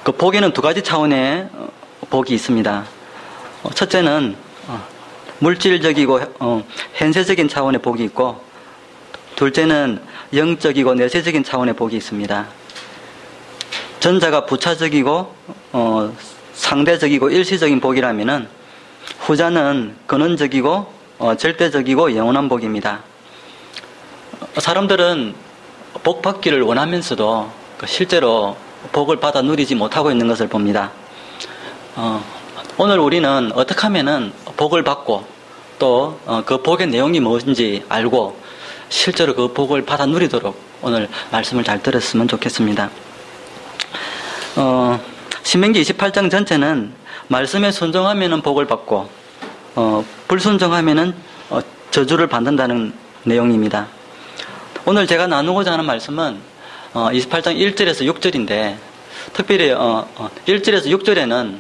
그 복에는 두 가지 차원의 복이 있습니다. 첫째는 물질적이고 현세적인 차원의 복이 있고, 둘째는 영적이고 내세적인 차원의 복이 있습니다. 전자가 부차적이고 상대적이고 일시적인 복이라면은 후자는 근원적이고 절대적이고 영원한 복입니다. 사람들은 복 받기를 원하면서도 실제로 복을 받아 누리지 못하고 있는 것을 봅니다. 오늘 우리는 어떻게 하면은 복을 받고 또 그 복의 내용이 뭔지 알고 실제로 그 복을 받아 누리도록 오늘 말씀을 잘 들었으면 좋겠습니다. 신명기 28장 전체는 말씀에 순종하면은 복을 받고 불순종하면은 저주를 받는다는 내용입니다. 오늘 제가 나누고자 하는 말씀은 28장 1절에서 6절인데 특별히 1절에서 6절에는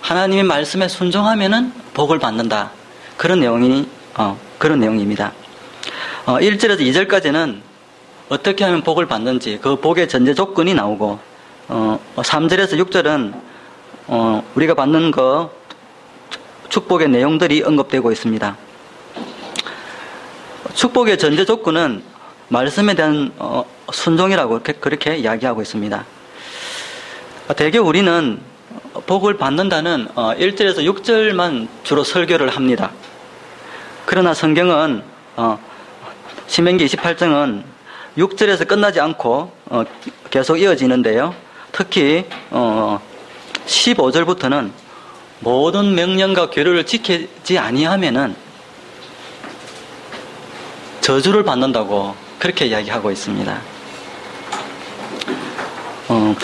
하나님의 말씀에 순종하면은 복을 받는다. 그런 내용입니다. 1절에서 2절까지는 어떻게 하면 복을 받는지 그 복의 전제 조건이 나오고 3절에서 6절은 우리가 받는 축복의 내용들이 언급되고 있습니다. 축복의 전제 조건은 말씀에 대한 순종이라고 그렇게 이야기하고 있습니다. 대개 우리는 복을 받는다는 1절에서 6절만 주로 설교를 합니다. 그러나 성경은 신명기 28장은 6절에서 끝나지 않고 계속 이어지는데요. 특히 15절부터는 모든 명령과 규례를 지키지 아니하면은 저주를 받는다고 그렇게 이야기하고 있습니다.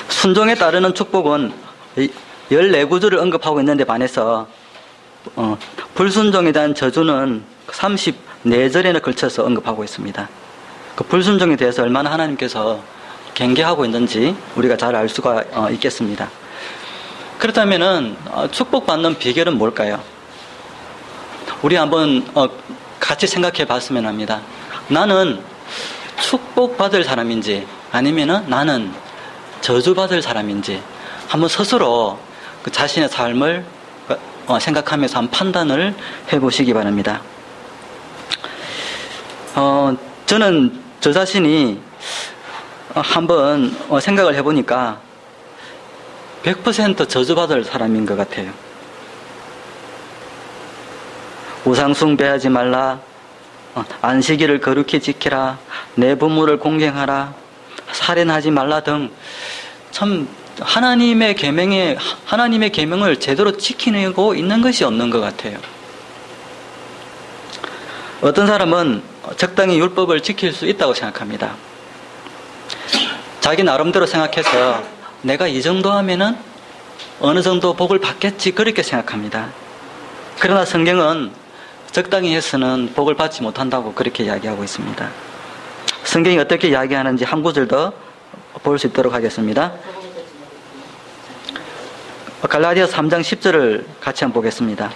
순종에 따르는 축복은 14구절을 언급하고 있는데 반해서 불순종에 대한 저주는 34절에나 걸쳐서 언급하고 있습니다. 그 불순종에 대해서 얼마나 하나님께서 경계하고 있는지 우리가 잘 알 수가 있겠습니다. 그렇다면은 축복받는 비결은 뭘까요? 우리 한번 같이 생각해 봤으면 합니다. 나는 축복받을 사람인지 아니면은 나는 저주받을 사람인지 한번 스스로 그 자신의 삶을 생각하면서 한 판단을 해보시기 바랍니다. 저는 저 자신이 한번 생각을 해보니까 100% 저주받을 사람인 것 같아요. 우상숭배하지 말라, 안식일을 거룩히 지키라, 내 부모를 공경하라, 살인하지 말라 등 참 하나님의 계명을 제대로 지키고 있는 것이 없는 것 같아요. 어떤 사람은 적당히 율법을 지킬 수 있다고 생각합니다. 자기 나름대로 생각해서 내가 이 정도 하면은 어느 정도 복을 받겠지 그렇게 생각합니다. 그러나 성경은 적당히 해서는 복을 받지 못한다고 그렇게 이야기하고 있습니다. 성경이 어떻게 이야기하는지 한 구절 더 볼 수 있도록 하겠습니다. 갈라디아서 3장 10절을 같이 한번 보겠습니다.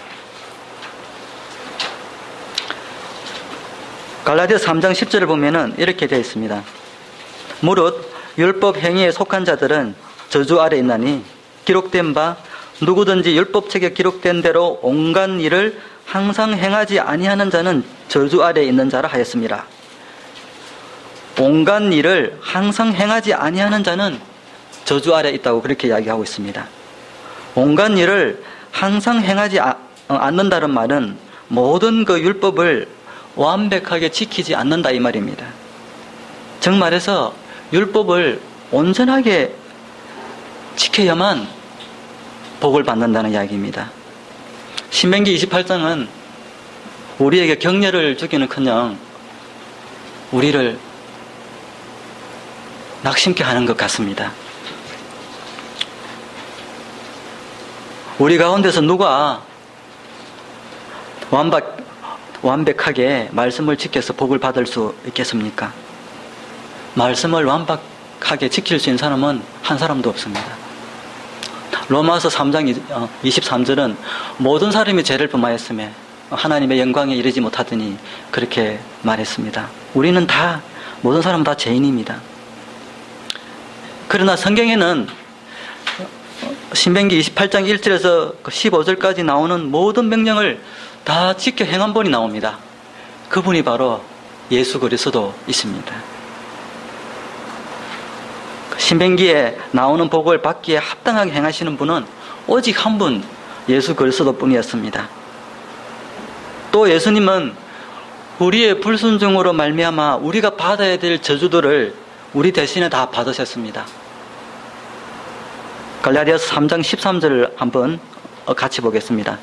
갈라디아서 3장 10절을 보면은 이렇게 되어 있습니다. 무릇 율법 행위에 속한 자들은 저주 아래 있나니 기록된 바 누구든지 율법책에 기록된 대로 온갖 일을 항상 행하지 아니하는 자는 저주 아래 있는 자라 하였습니다. 온갖 일을 항상 행하지 아니하는 자는 저주 아래 있다고 그렇게 이야기하고 있습니다. 온갖 일을 항상 행하지 않는다는 말은 모든 그 율법을 완벽하게 지키지 않는다 이 말입니다. 정말해서 율법을 온전하게 지켜야만 복을 받는다는 이야기입니다. 신명기 28장은 우리에게 격려를 주기는커녕 우리를 낙심케 하는 것 같습니다. 우리 가운데서 누가 완벽하게 말씀을 지켜서 복을 받을 수 있겠습니까? 말씀을 완벽하게 지킬 수 있는 사람은 한 사람도 없습니다. 로마서 3장 23절은 모든 사람이 죄를 범하였으며 하나님의 영광에 이르지 못하더니 그렇게 말했습니다. 우리는 모든 사람은 다 죄인입니다. 그러나 성경에는 신명기 28장 1절에서 15절까지 나오는 모든 명령을 다 지켜 행한 분이 나옵니다. 그분이 바로 예수 그리스도이십니다. 신명기에 나오는 복을 받기에 합당하게 행하시는 분은 오직 한 분, 예수 그리스도 뿐이었습니다. 또 예수님은 우리의 불순종으로 말미암아 우리가 받아야 될 저주들을 우리 대신에 다 받으셨습니다. 갈라디아서 3장 13절을 한번 같이 보겠습니다.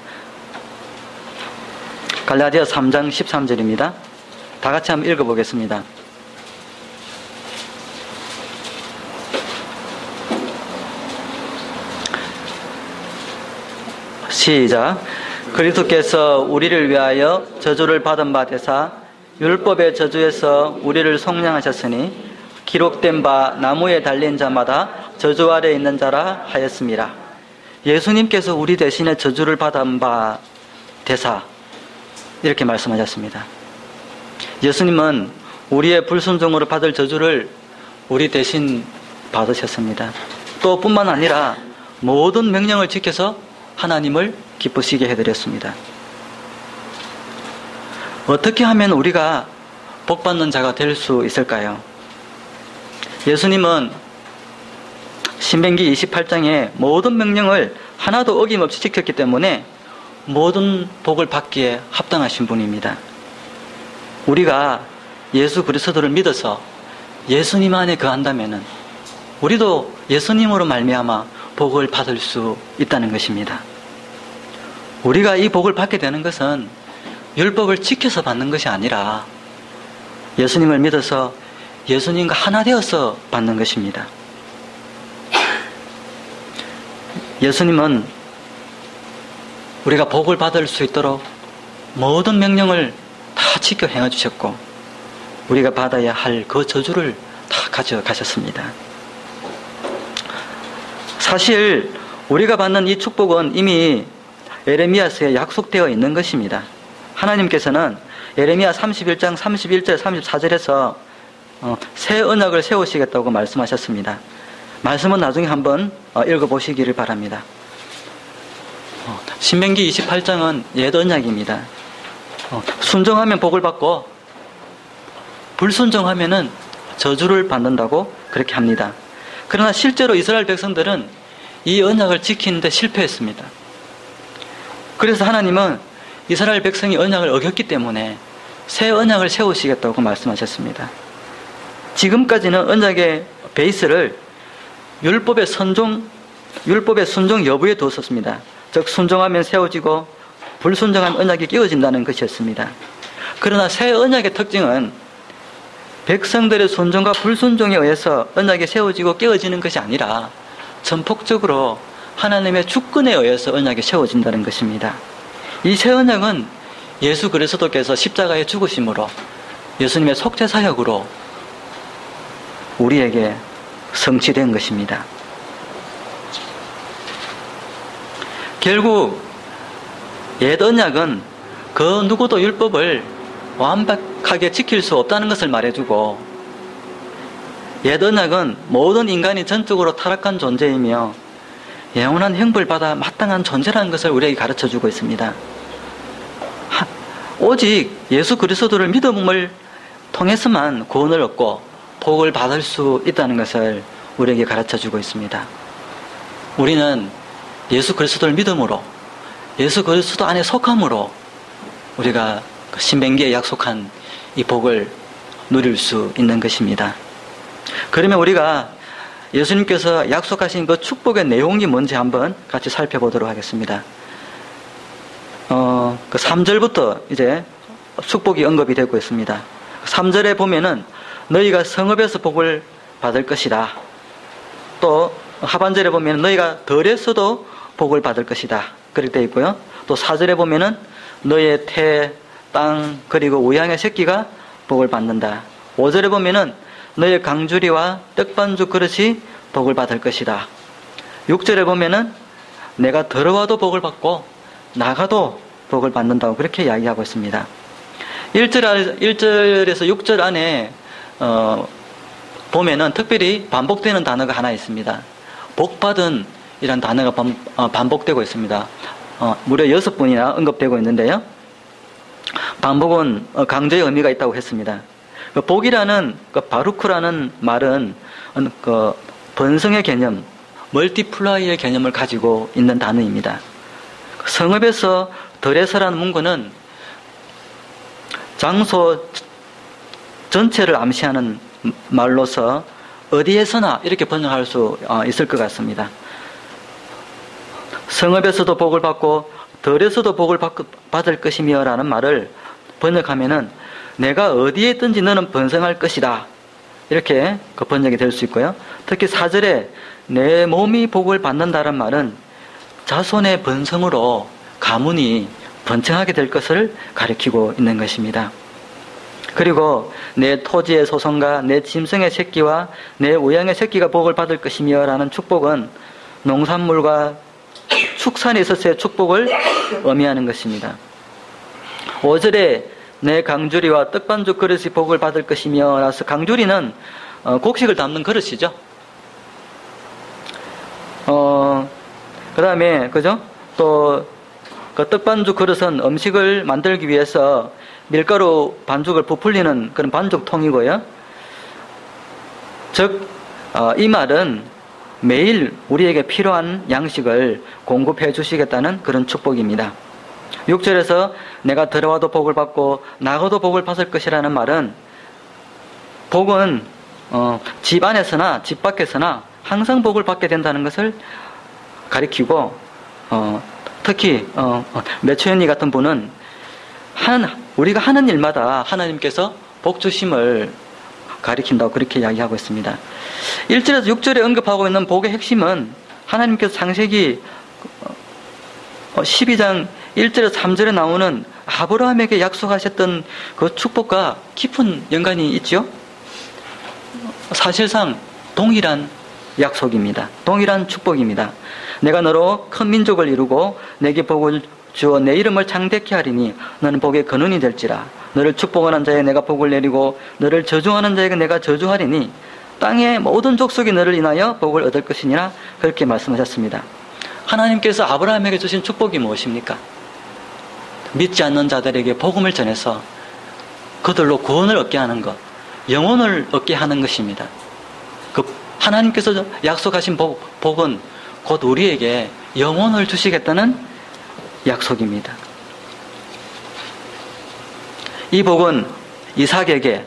갈라디아서 3장 13절입니다. 다 같이 한번 읽어보겠습니다. 시작. 그리스도께서 우리를 위하여 저주를 받은 바 되사 율법의 저주에서 우리를 속량하셨으니 기록된 바 나무에 달린 자마다 저주 아래 있는 자라 하였습니다. 예수님께서 우리 대신에 저주를 받은 바 되사 이렇게 말씀하셨습니다. 예수님은 우리의 불순종으로 받을 저주를 우리 대신 받으셨습니다. 또 뿐만 아니라 모든 명령을 지켜서 하나님을 기쁘시게 해드렸습니다. 어떻게 하면 우리가 복받는 자가 될 수 있을까요? 예수님은 신명기 28장의 모든 명령을 하나도 어김없이 지켰기 때문에 모든 복을 받기에 합당하신 분입니다. 우리가 예수 그리스도를 믿어서 예수님 안에 거한다면 우리도 예수님으로 말미암아 복을 받을 수 있다는 것입니다. 우리가 이 복을 받게 되는 것은 율법을 지켜서 받는 것이 아니라 예수님을 믿어서 예수님과 하나 되어서 받는 것입니다. 예수님은 우리가 복을 받을 수 있도록 모든 명령을 다 지켜 행해 주셨고 우리가 받아야 할 그 저주를 다 가져가셨습니다. 사실 우리가 받는 이 축복은 이미 예레미야서에 약속되어 있는 것입니다. 하나님께서는 예레미야 31장 31절 34절에서 새 언약을 세우시겠다고 말씀하셨습니다. 말씀은 나중에 한번 읽어보시기를 바랍니다. 신명기 28장은 옛 언약입니다. 순종하면 복을 받고 불순종하면은 저주를 받는다고 그렇게 합니다. 그러나 실제로 이스라엘 백성들은 이 언약을 지키는데 실패했습니다. 그래서 하나님은 이스라엘 백성이 언약을 어겼기 때문에 새 언약을 세우시겠다고 말씀하셨습니다. 지금까지는 언약의 베이스를 율법의 순종 여부에 두었습니다. 즉 순종하면 세워지고 불순종하면 언약이 깨어진다는 것이었습니다. 그러나 새 언약의 특징은 백성들의 순종과 불순종에 의해서 언약이 세워지고 깨어지는 것이 아니라 전폭적으로 하나님의 주권에 의해서 언약이 세워진다는 것입니다. 이 새 언약은 예수 그리스도께서 십자가에 죽으심으로 예수님의 속죄 사역으로 우리에게 성취된 것입니다. 결국 옛 언약은 그 누구도 율법을 완벽하게 지킬 수 없다는 것을 말해주고 옛 언약은 모든 인간이 전적으로 타락한 존재이며 영원한 형벌 받아 마땅한 존재라는 것을 우리에게 가르쳐주고 있습니다. 오직 예수 그리스도를 믿음을 통해서만 구원을 얻고 복을 받을 수 있다는 것을 우리에게 가르쳐주고 있습니다. 우리는 예수 그리스도를 믿음으로 예수 그리스도 안에 속함으로 우리가 신명기에 약속한 이 복을 누릴 수 있는 것입니다. 그러면 우리가 예수님께서 약속하신 그 축복의 내용이 뭔지 한번 같이 살펴보도록 하겠습니다. 그 3절부터 이제 축복이 언급이 되고 있습니다. 3절에 보면은 너희가 성읍에서 복을 받을 것이다. 또 하반절에 보면 너희가 덜에서도 복을 받을 것이다. 그렇게 되어 있고요. 또 4절에 보면은 너희의 태, 땅, 그리고 우양의 새끼가 복을 받는다. 5절에 보면은 너희의 강주리와 떡반죽 그릇이 복을 받을 것이다. 6절에 보면은 내가 들어와도 복을 받고 나가도 복을 받는다고 그렇게 이야기하고 있습니다. 1절에서 6절 안에 보면은 특별히 반복되는 단어가 하나 있습니다. 복받은 복이란 단어가 반복되고 있습니다. 무려 6번이나 언급되고 있는데요. 반복은 강조의 의미가 있다고 했습니다. 복이라는 바루크라는 말은 번성의 개념, 멀티플라이의 개념을 가지고 있는 단어입니다. 성읍에서 들에서라는 문구는 장소 전체를 암시하는 말로서 어디에서나 이렇게 번역할 수 있을 것 같습니다. 성읍에서도 복을 받고 들에서도 복을 받을 것이며 라는 말을 번역하면은 내가 어디에 있든지 너는 번성할 것이다. 이렇게 번역이 될 수 있고요. 특히 4절에 내 몸이 복을 받는다는 말은 자손의 번성으로 가문이 번창하게 될 것을 가리키고 있는 것입니다. 그리고 내 토지의 소송과 내 짐승의 새끼와 내 우양의 새끼가 복을 받을 것이며 라는 축복은 농산물과 축산에 있어서의 축복을 의미하는 것입니다. 5절에 내 강주리와 떡반죽 그릇이 복을 받을 것이며 라서 강주리는 곡식을 담는 그릇이죠. 그 다음에 그죠? 또 그 떡반죽 그릇은 음식을 만들기 위해서 밀가루 반죽을 부풀리는 그런 반죽통이고요. 즉 이 말은 매일 우리에게 필요한 양식을 공급해 주시겠다는 그런 축복입니다. 6절에서 내가 들어와도 복을 받고 나가도 복을 받을 것이라는 말은 복은 집 안에서나 집 밖에서나 항상 복을 받게 된다는 것을 가리키고 특히 매초연이 같은 분은 우리가 하는 일마다 하나님께서 복 주심을 가리킨다고 그렇게 이야기하고 있습니다. 1절에서 6절에 언급하고 있는 복의 핵심은 하나님께서 창세기 12장 1절에서 3절에 나오는 아브라함에게 약속하셨던 그 축복과 깊은 연관이 있죠. 사실상 동일한 약속입니다. 동일한 축복입니다. 내가 너로 큰 민족을 이루고 내게 복을 주어 내 이름을 창대케 하리니 너는 복의 근원이 될지라. 너를 축복하는 자에 내가 복을 내리고 너를 저주하는 자에게 내가 저주하리니 땅의 모든 족속이 너를 인하여 복을 얻을 것이니라. 그렇게 말씀하셨습니다. 하나님께서 아브라함에게 주신 축복이 무엇입니까? 믿지 않는 자들에게 복음을 전해서 그들로 구원을 얻게 하는 것, 영혼을 얻게 하는 것입니다. 하나님께서 약속하신 복은 곧 우리에게 영혼을 주시겠다는 약속입니다. 이 복은 이삭에게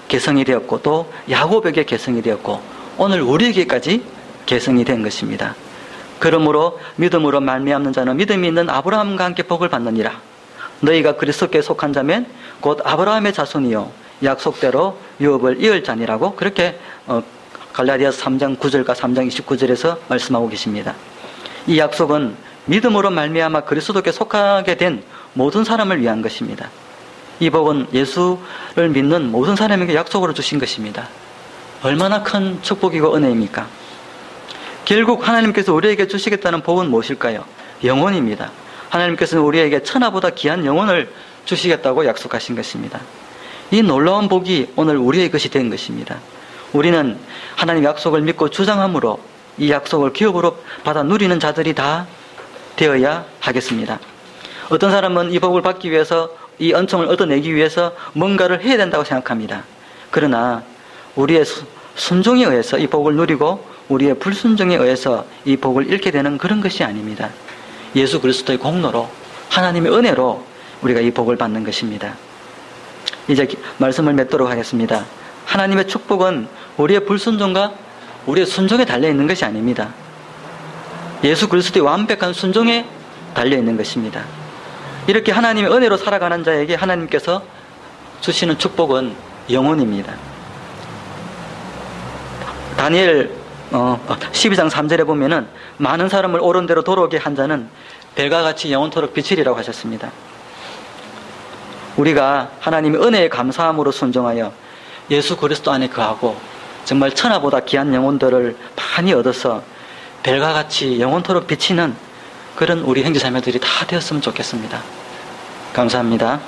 계승이 되었고 또 야곱에게 계승이 되었고 오늘 우리에게까지 계승이 된 것입니다. 그러므로 믿음으로 말미암는 자는 믿음이 있는 아브라함과 함께 복을 받느니라. 너희가 그리스도께 속한 자면 곧 아브라함의 자손이요 약속대로 유업을 이을 자니라고 그렇게 갈라디아서 3장 9절과 3장 29절에서 말씀하고 계십니다. 이 약속은 믿음으로 말미암아 그리스도께 속하게 된 모든 사람을 위한 것입니다. 이 복은 예수를 믿는 모든 사람에게 약속으로 주신 것입니다. 얼마나 큰 축복이고 은혜입니까? 결국 하나님께서 우리에게 주시겠다는 복은 무엇일까요? 영혼입니다. 하나님께서는 우리에게 천하보다 귀한 영혼을 주시겠다고 약속하신 것입니다. 이 놀라운 복이 오늘 우리의 것이 된 것입니다. 우리는 하나님의 약속을 믿고 주장함으로 이 약속을 기업으로 받아 누리는 자들이 다 되어야 하겠습니다. 어떤 사람은 이 복을 받기 위해서 이 은총을 얻어내기 위해서 뭔가를 해야 된다고 생각합니다. 그러나 우리의 순종에 의해서 이 복을 누리고 우리의 불순종에 의해서 이 복을 잃게 되는 그런 것이 아닙니다. 예수 그리스도의 공로로 하나님의 은혜로 우리가 이 복을 받는 것입니다. 이제 말씀을 맺도록 하겠습니다. 하나님의 축복은 우리의 불순종과 우리의 순종에 달려있는 것이 아닙니다. 예수 그리스도의 완벽한 순종에 달려있는 것입니다. 이렇게 하나님의 은혜로 살아가는 자에게 하나님께서 주시는 축복은 영혼입니다. 다니엘 12장 3절에 보면은 많은 사람을 옳은 대로 돌아오게 한 자는 별과 같이 영원토록 비치리라고 하셨습니다. 우리가 하나님의 은혜에 감사함으로 순종하여 예수 그리스도 안에 거하고 정말 천하보다 귀한 영혼들을 많이 얻어서 별과 같이 영원토록 비치는 그런 우리 형제자매들이 다 되었으면 좋겠습니다. 감사합니다.